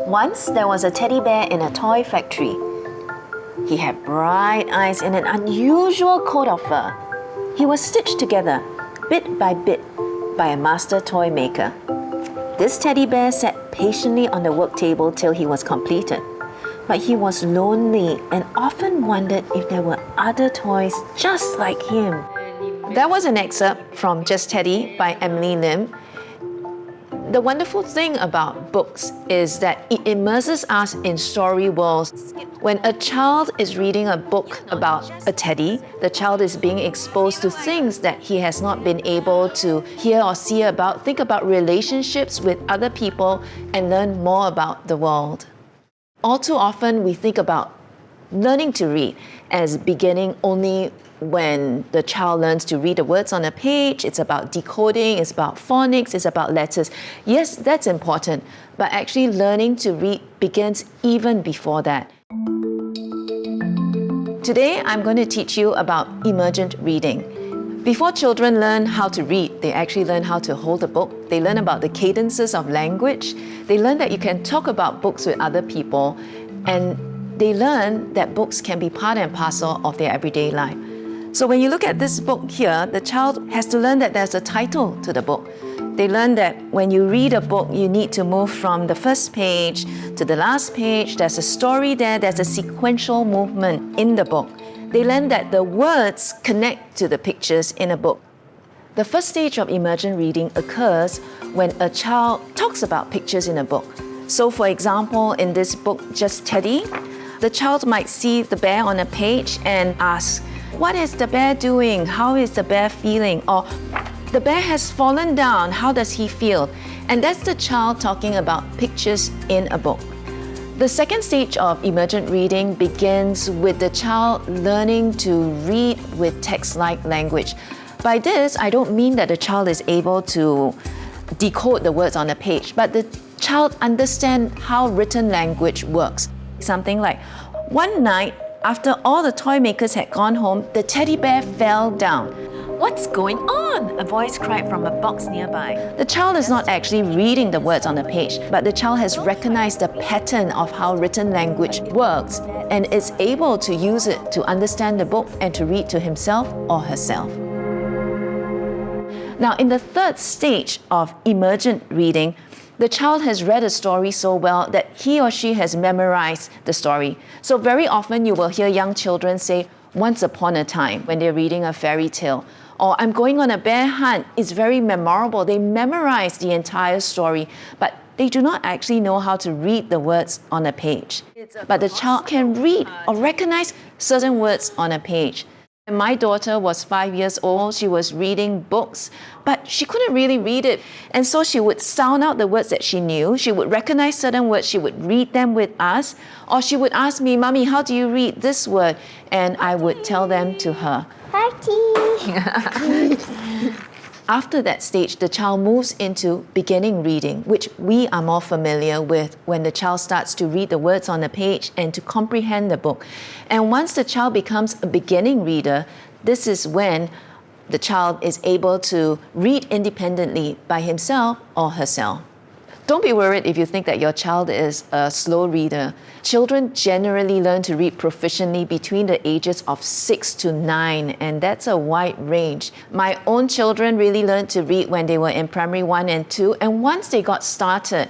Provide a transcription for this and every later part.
Once there was a teddy bear in a toy factory. He had bright eyes and an unusual coat of fur. He was stitched together, bit by bit, by a master toy maker. This teddy bear sat patiently on the work table till he was completed. But he was lonely and often wondered if there were other toys just like him. That was an excerpt from Just Teddy by Emily Lim. The wonderful thing about books is that it immerses us in story worlds. When a child is reading a book about a teddy, the child is being exposed to things that he has not been able to hear or see about, think about relationships with other people, and learn more about the world. All too often, we think about learning to read as beginning only when the child learns to read the words on a page. It's about decoding, it's about phonics, it's about letters. Yes, that's important, but actually learning to read begins even before that. Today, I'm going to teach you about emergent reading. Before children learn how to read, they actually learn how to hold a book. They learn about the cadences of language. They learn that you can talk about books with other people. And they learn that books can be part and parcel of their everyday life. So when you look at this book here, the child has to learn that there's a title to the book. They learn that when you read a book, you need to move from the first page to the last page. There's a story there, there's a sequential movement in the book. They learn that the words connect to the pictures in a book. The first stage of emergent reading occurs when a child talks about pictures in a book. So for example, in this book, Just Teddy, the child might see the bear on a page and ask, what is the bear doing? How is the bear feeling? Or the bear has fallen down, how does he feel? And that's the child talking about pictures in a book. The second stage of emergent reading begins with the child learning to read with text-like language. By this, I don't mean that the child is able to decode the words on a page, but the child understands how written language works. Something like, one night, after all the toy makers had gone home, the teddy bear fell down. What's going on? A voice cried from a box nearby. The child is not actually reading the words on the page, but the child has recognized the pattern of how written language works and is able to use it to understand the book and to read to himself or herself. Now, in the third stage of emergent reading, the child has read a story so well that he or she has memorized the story. So very often you will hear young children say, once upon a time, when they're reading a fairy tale. Or I'm going on a bear hunt. It's very memorable. They memorize the entire story, but they do not actually know how to read the words on a page. But the child can read or recognize certain words on a page. When my daughter was 5 years old, she was reading books, but she couldn't really read it. And so she would sound out the words that she knew. She would recognize certain words. She would read them with us. Or she would ask me, Mommy, how do you read this word? And I would tell them to her. Party! After that stage, the child moves into beginning reading, which we are more familiar with when the child starts to read the words on the page and to comprehend the book. And once the child becomes a beginning reader, this is when the child is able to read independently by himself or herself. Don't be worried if you think that your child is a slow reader. Children generally learn to read proficiently between the ages of 6 to 9, and that's a wide range. My own children really learned to read when they were in primary 1 and 2, and once they got started,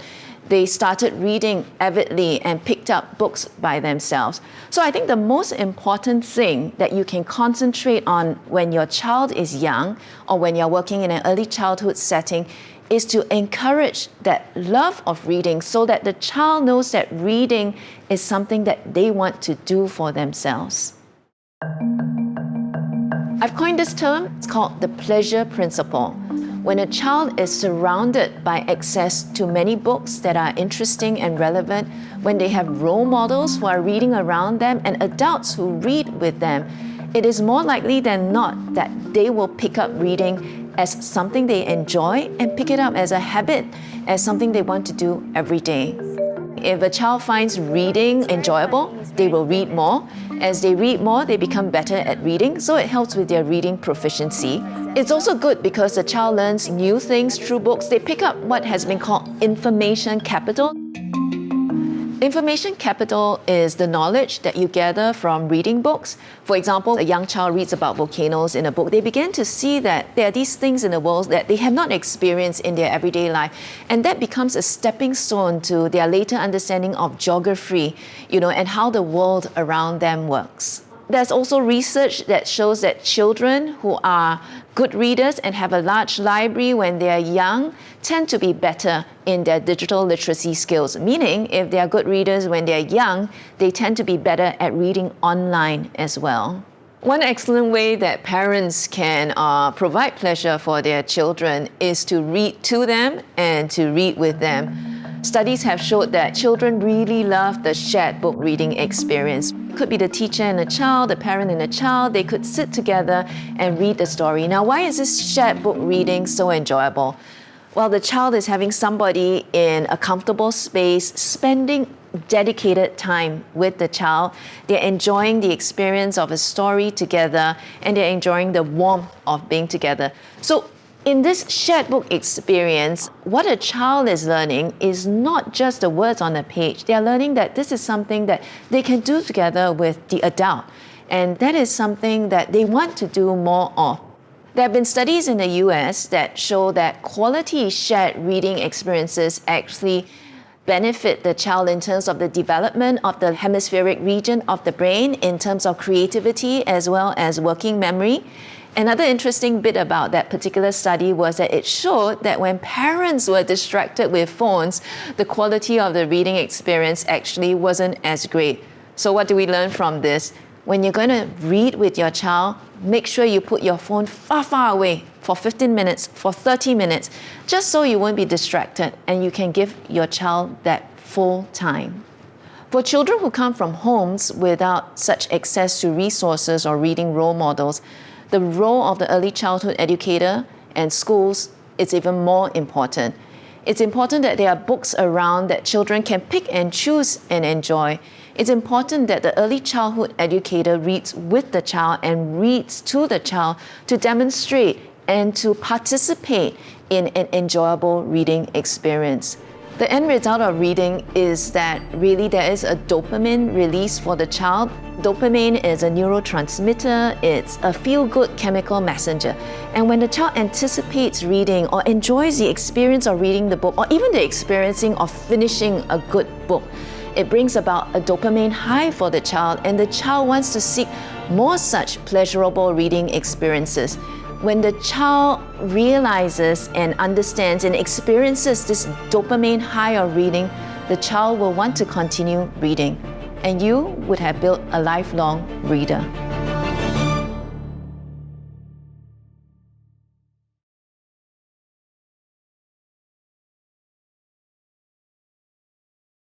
they started reading avidly and picked up books by themselves. So I think the most important thing that you can concentrate on when your child is young or when you're working in an early childhood setting is to encourage that love of reading so that the child knows that reading is something that they want to do for themselves. I've coined this term, it's called the pleasure principle. When a child is surrounded by access to many books that are interesting and relevant, when they have role models who are reading around them and adults who read with them, it is more likely than not that they will pick up reading as something they enjoy and pick it up as a habit, as something they want to do every day. If a child finds reading enjoyable, they will read more. As they read more, they become better at reading, so it helps with their reading proficiency. It's also good because the child learns new things through books. They pick up what has been called information capital. Information capital is the knowledge that you gather from reading books. For example, a young child reads about volcanoes in a book. They begin to see that there are these things in the world that they have not experienced in their everyday life. And that becomes a stepping stone to their later understanding of geography, and how the world around them works. There's also research that shows that children who are good readers and have a large library when they are young tend to be better in their digital literacy skills. Meaning, if they are good readers when they are young, they tend to be better at reading online as well. One excellent way that parents can provide pleasure for their children is to read to them and to read with them. Studies have showed that children really love the shared book reading experience. It could be the teacher and a child, the parent and a child. They could sit together and read the story. Now, why is this shared book reading so enjoyable? Well, the child is having somebody in a comfortable space, spending dedicated time with the child. They're enjoying the experience of a story together, and they're enjoying the warmth of being together. So in this shared book experience, what a child is learning is not just the words on the page. They're learning that this is something that they can do together with the adult. And that is something that they want to do more of. There have been studies in the US that show that quality shared reading experiences actually benefit the child in terms of the development of the hemispheric region of the brain, in terms of creativity as well as working memory. Another interesting bit about that particular study was that it showed that when parents were distracted with phones, the quality of the reading experience actually wasn't as great. So what do we learn from this? When you're going to read with your child, make sure you put your phone far, far away for 15 minutes, for 30 minutes, just so you won't be distracted and you can give your child that full time. For children who come from homes without such access to resources or reading role models, the role of the early childhood educator and schools is even more important. It's important that there are books around that children can pick and choose and enjoy. It's important that the early childhood educator reads with the child and reads to the child to demonstrate and to participate in an enjoyable reading experience. The end result of reading is that really there is a dopamine release for the child. Dopamine is a neurotransmitter, it's a feel-good chemical messenger. And when the child anticipates reading or enjoys the experience of reading the book, or even the experiencing of finishing a good book, it brings about a dopamine high for the child, and the child wants to seek more such pleasurable reading experiences. When the child realizes and understands and experiences this dopamine high of reading, the child will want to continue reading, and you would have built a lifelong reader.